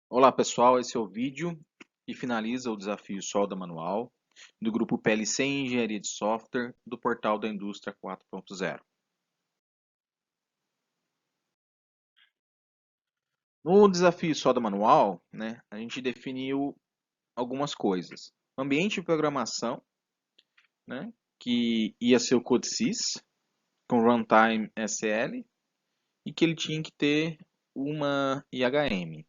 Olá pessoal, esse é o vídeo que finaliza o desafio Solda Manual do grupo PLC em Engenharia de Software do portal da Indústria 4.0. No desafio Solda Manual, a gente definiu algumas coisas. Ambiente de programação, que ia ser o CodeSys com Runtime SL e que ele tinha que ter uma IHM.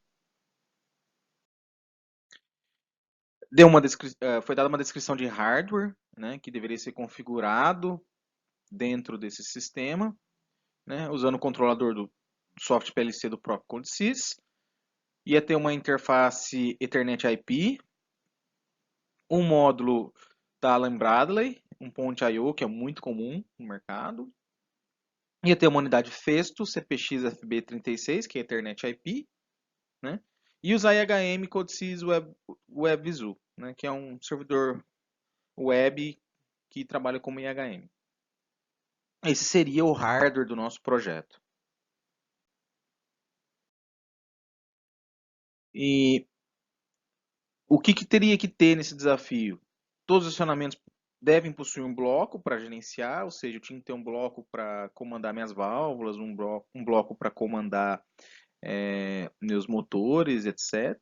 Foi dada uma descrição de hardware, que deveria ser configurado dentro desse sistema, usando o controlador do soft PLC do próprio CodeSys. Ia ter uma interface Ethernet IP, um módulo da Allen Bradley, um ponte I/O que é muito comum no mercado. Ia ter uma unidade Festo CPX FB36, que é Ethernet IP, né? E usar IHM CodeSys WebVisu, que é um servidor web que trabalha como IHM. Esse seria o hardware do nosso projeto. E o que teria que ter nesse desafio? Todos os acionamentos devem possuir um bloco para gerenciar, ou seja, eu tinha que ter um bloco para comandar minhas válvulas, um bloco para comandar meus motores, etc.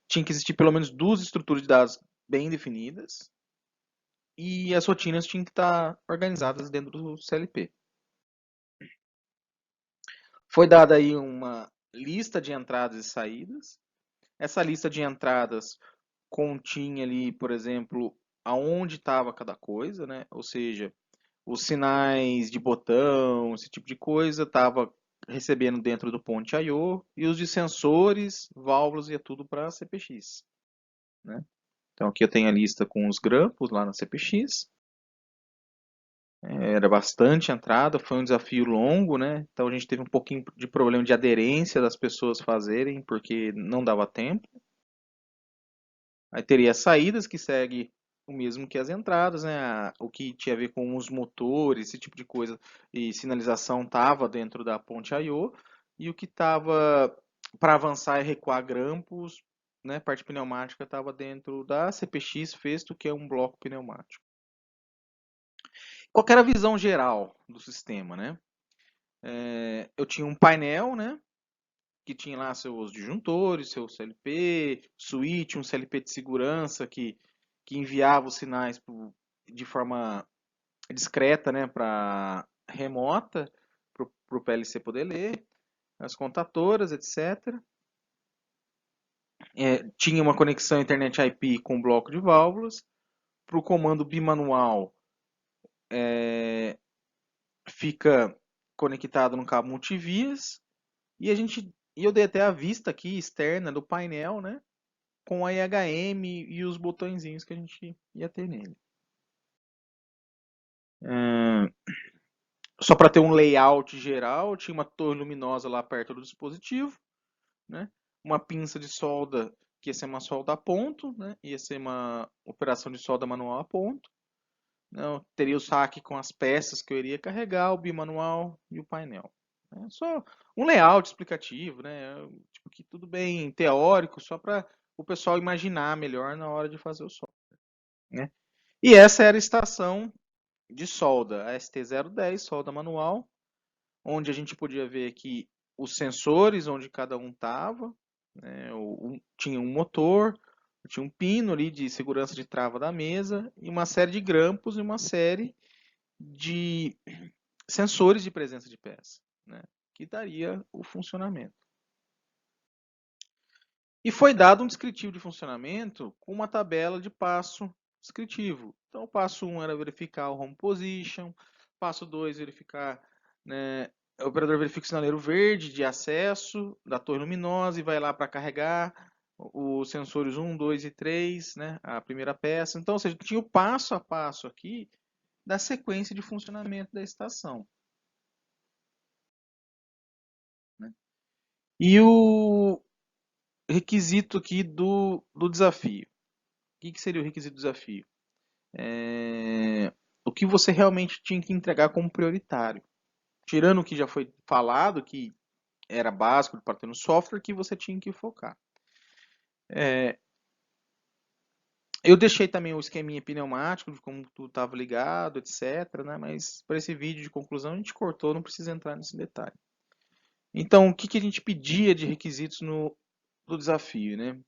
Tinha que existir pelo menos duas estruturas de dados bem definidas e as rotinas tinham que estar organizadas dentro do CLP. Foi dada aí uma lista de entradas e saídas. Essa lista de entradas continha ali, por exemplo, aonde estava cada coisa, né? Ou seja, os sinais de botão, esse tipo de coisa, estava recebendo dentro do ponte I/O e os de sensores, válvulas e tudo para CPX, né? Então aqui eu tenho a lista com os grampos lá na CPX. Era bastante entrada, foi um desafio longo, né? Então a gente teve um pouquinho de problema de aderência das pessoas fazerem, porque não dava tempo. Aí teria as saídas, que segue o mesmo que as entradas, né? O que tinha a ver com os motores, esse tipo de coisa, e sinalização estava dentro da ponte I/O, e o que estava para avançar e recuar grampos, né? Parte pneumática estava dentro da CPX Festo, que é um bloco pneumático. Qual que era a visão geral do sistema, né? Eu tinha um painel, né? Que tinha lá seus disjuntores, seu CLP, switch, um CLP de segurança que enviava os sinais de forma discreta, né, para remota, para o PLC poder ler, as contatoras, etc. Tinha uma conexão Internet IP com bloco de válvulas. Para o comando bimanual, fica conectado no cabo multivias. E eu dei até a vista aqui externa do painel, né? Com a IHM e os botõezinhos que a gente ia ter nele. Só para ter um layout geral, tinha uma torre luminosa lá perto do dispositivo, né? Uma pinça de solda que ia ser uma solda a ponto, né? Ia ser uma operação de solda manual a ponto. Não, teria o saque com as peças que eu iria carregar, o bimanual e o painel. Só um layout explicativo, né? Tipo, que tudo bem teórico, só para o pessoal imaginar melhor na hora de fazer o solda, né? E essa era a estação de solda, a ST010, solda manual, onde a gente podia ver aqui os sensores, onde cada um estava, né? Tinha um motor, tinha um pino ali de segurança de trava da mesa, e uma série de grampos e uma série de sensores de presença de peça, né? Que daria o funcionamento. E foi dado um descritivo de funcionamento com uma tabela de passo descritivo. Então, o passo 1 era verificar o home position, passo 2 verificar, né, o operador verifica o sinaleiro verde de acesso da torre luminosa e vai lá para carregar os sensores 1, 2 e 3, né, a primeira peça. Então, ou seja, tinha o passo a passo aqui da sequência de funcionamento da estação, né? E o requisito aqui do desafio. O que seria o requisito do desafio? O que você realmente tinha que entregar como prioritário. Tirando o que já foi falado, que era básico para ter no software que você tinha que focar. Eu deixei também o esqueminha pneumático, de como tudo estava ligado, etc, né? Mas para esse vídeo de conclusão a gente cortou, não precisa entrar nesse detalhe. Então, o que a gente pedia de requisitos no desafio, né?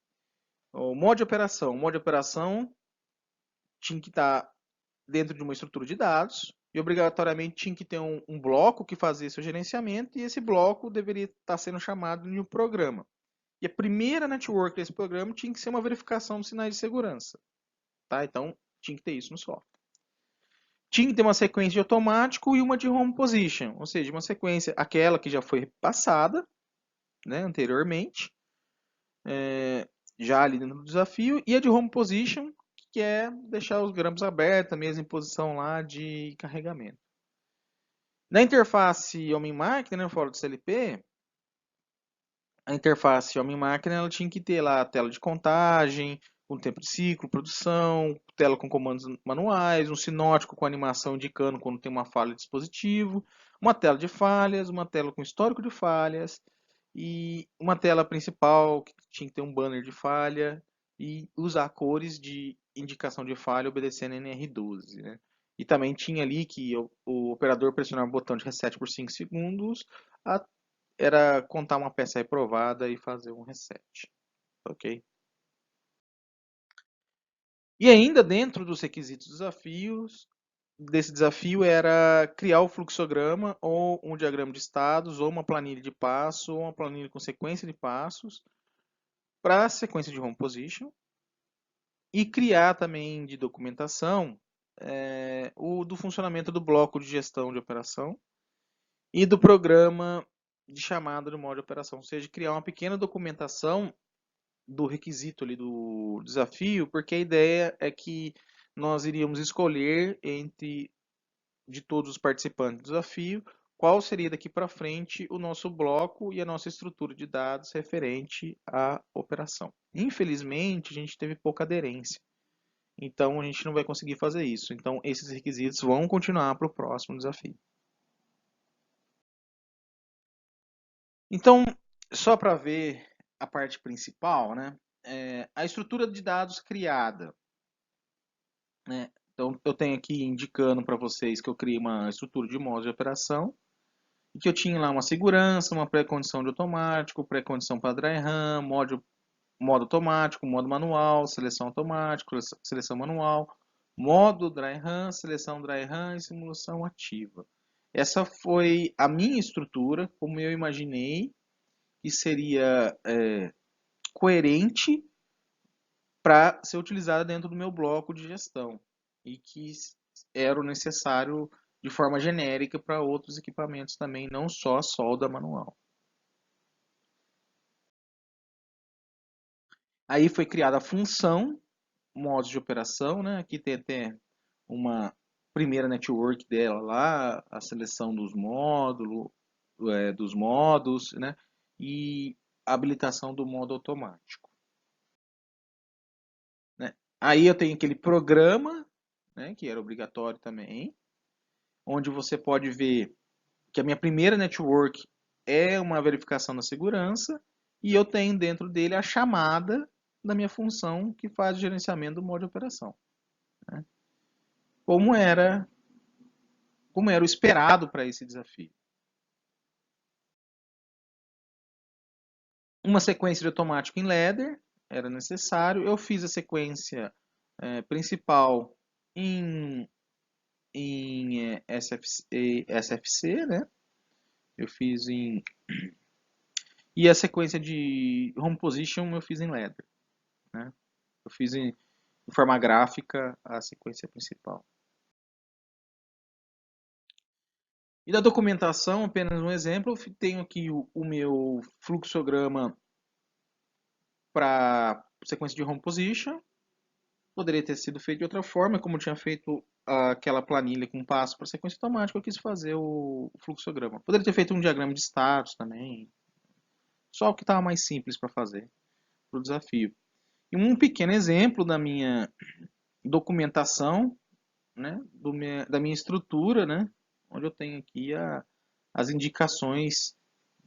O modo de operação. O modo de operação tinha que estar dentro de uma estrutura de dados e obrigatoriamente tinha que ter um bloco que fazia esse gerenciamento e esse bloco deveria estar sendo chamado de um programa. E a primeira network desse programa tinha que ser uma verificação dos sinais de segurança. Tá? Então, tinha que ter isso no software. Tinha que ter uma sequência de automático e uma de home position, ou seja, uma sequência, aquela que já foi passada, né, anteriormente, já ali dentro do desafio, e a de home position, que é deixar os grampos abertos, mesmo em posição lá de carregamento. Na interface homem-máquina, né, fora do CLP, a interface homem-máquina ela tinha que ter lá a tela de contagem, com tempo de ciclo, produção, tela com comandos manuais, um sinótico com animação indicando quando tem uma falha de dispositivo, uma tela de falhas, uma tela com histórico de falhas e uma tela principal que tinha que ter um banner de falha e usar cores de indicação de falha obedecendo NR12, né? E também tinha ali que o operador pressionar o botão de reset por 5 segundos era contar uma peça reprovada e fazer um reset, ok? E ainda dentro dos requisitos desafios, desse desafio era criar o fluxograma ou um diagrama de estados ou uma planilha de passo ou uma planilha com sequência de passos para a sequência de home position e criar também de documentação o do funcionamento do bloco de gestão de operação e do programa de chamada do modo de operação, ou seja, criar uma pequena documentação do requisito ali do desafio, porque a ideia é que nós iríamos escolher entre de todos os participantes do desafio qual seria daqui para frente o nosso bloco e a nossa estrutura de dados referente à operação. Infelizmente, a gente teve pouca aderência, então a gente não vai conseguir fazer isso. Então, esses requisitos vão continuar para o próximo desafio. Então, só para ver a parte principal, né? A estrutura de dados criada, né? Então, eu tenho aqui indicando para vocês que eu criei uma estrutura de modo de operação e que eu tinha lá uma segurança, uma pré-condição de automático, pré-condição para dry run, modo automático, modo manual, seleção automática, seleção manual, modo dry run, seleção dry run e simulação ativa. Essa foi a minha estrutura, como eu imaginei que seria coerente para ser utilizada dentro do meu bloco de gestão e que era o necessário de forma genérica para outros equipamentos também, não só a solda manual. Aí foi criada a função, modos de operação, né? Aqui tem até uma primeira network dela lá, a seleção dos módulos, dos modos, né? E a habilitação do modo automático. Né? Aí eu tenho aquele programa, né, que era obrigatório também, onde você pode ver que a minha primeira network é uma verificação da segurança e eu tenho dentro dele a chamada da minha função que faz o gerenciamento do modo de operação. Né? Como era, como era o esperado para esse desafio. Uma sequência de automático em ladder era necessário. Eu fiz a sequência principal em SFC, né? Eu fiz em e a sequência de home position eu fiz em ladder, né? Eu fiz em forma gráfica a sequência principal. E da documentação, apenas um exemplo, eu tenho aqui o meu fluxograma para sequência de home position. Poderia ter sido feito de outra forma, como eu tinha feito aquela planilha com passo para sequência automática, eu quis fazer o fluxograma. Poderia ter feito um diagrama de status também, só o que estava mais simples para fazer para o desafio. E um pequeno exemplo da minha documentação, né, da minha estrutura, né, onde eu tenho aqui as indicações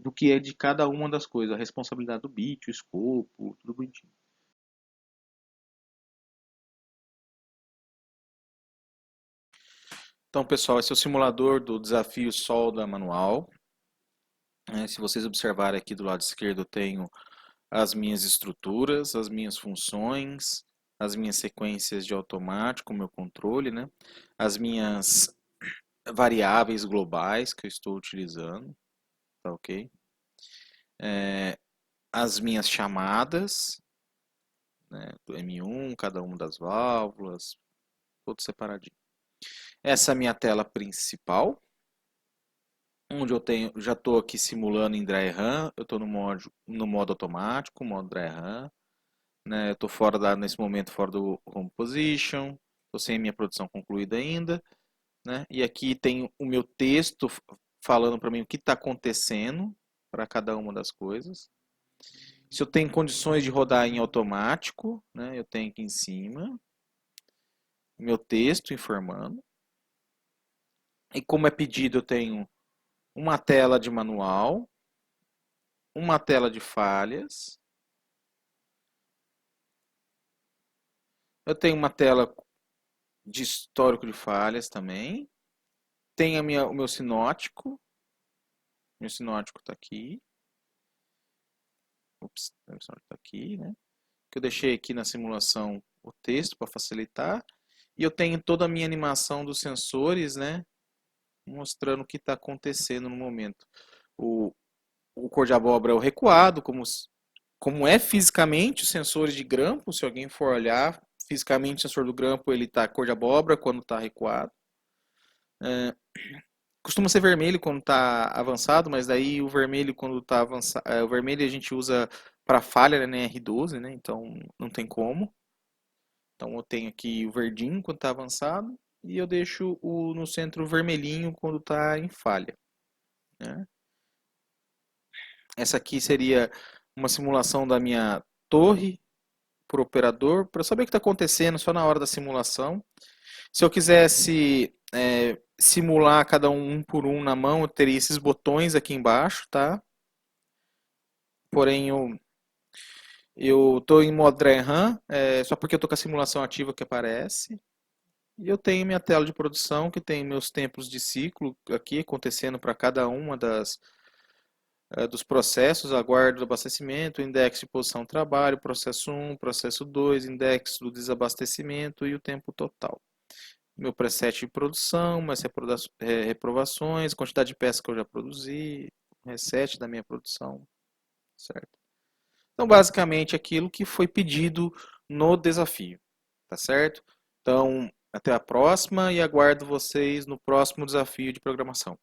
do que é de cada uma das coisas, a responsabilidade do bit, o escopo, tudo bonitinho. Então, pessoal, esse é o simulador do desafio solda manual. Se vocês observarem aqui do lado esquerdo, eu tenho as minhas estruturas, as minhas funções, as minhas sequências de automático, o meu controle, né? As minhas variáveis globais que eu estou utilizando, tá ok? As minhas chamadas, né, do M1, cada uma das válvulas, tudo separadinho. Essa é a minha tela principal, onde eu tenho, já estou aqui simulando em dry run, eu estou no modo automático, modo dry run, né, eu estou nesse momento fora do home position, estou sem a minha produção concluída ainda, né, e aqui tem o meu texto falando para mim o que está acontecendo para cada uma das coisas. Se eu tenho condições de rodar em automático, né, eu tenho aqui em cima meu texto informando. E como é pedido, eu tenho uma tela de manual, uma tela de falhas, eu tenho uma tela de histórico de falhas também, tem o meu sinótico está aqui, ops, o sinótico está aqui, né? Que eu deixei aqui na simulação o texto para facilitar, e eu tenho toda a minha animação dos sensores, né? Mostrando o que está acontecendo no momento. O cor de abóbora é o recuado, como é fisicamente os sensores de grampo, se alguém for olhar, fisicamente o sensor do grampo ele está cor de abóbora quando está recuado. Costuma ser vermelho quando está avançado, mas daí o vermelho quando está avançado, o vermelho a gente usa para falha, né, R12, né, então não tem como. Então eu tenho aqui o verdinho quando está avançado e eu deixo no centro o vermelhinho quando está em falha, né? Essa aqui seria uma simulação da minha torre por operador, para saber o que está acontecendo só na hora da simulação. Se eu quisesse simular cada um por um na mão, eu teria esses botões aqui embaixo, tá? Porém, eu estou em modo dry run, só porque eu estou com a simulação ativa que aparece. E eu tenho minha tela de produção, que tem meus tempos de ciclo aqui acontecendo para cada uma dos processos, aguardo do abastecimento, index de posição trabalho, processo 1, processo 2, index do desabastecimento e o tempo total. Meu preset de produção, mais reprovações, quantidade de peças que eu já produzi, reset da minha produção, certo? Então, basicamente, aquilo que foi pedido no desafio, tá certo? Então, até a próxima e aguardo vocês no próximo desafio de programação.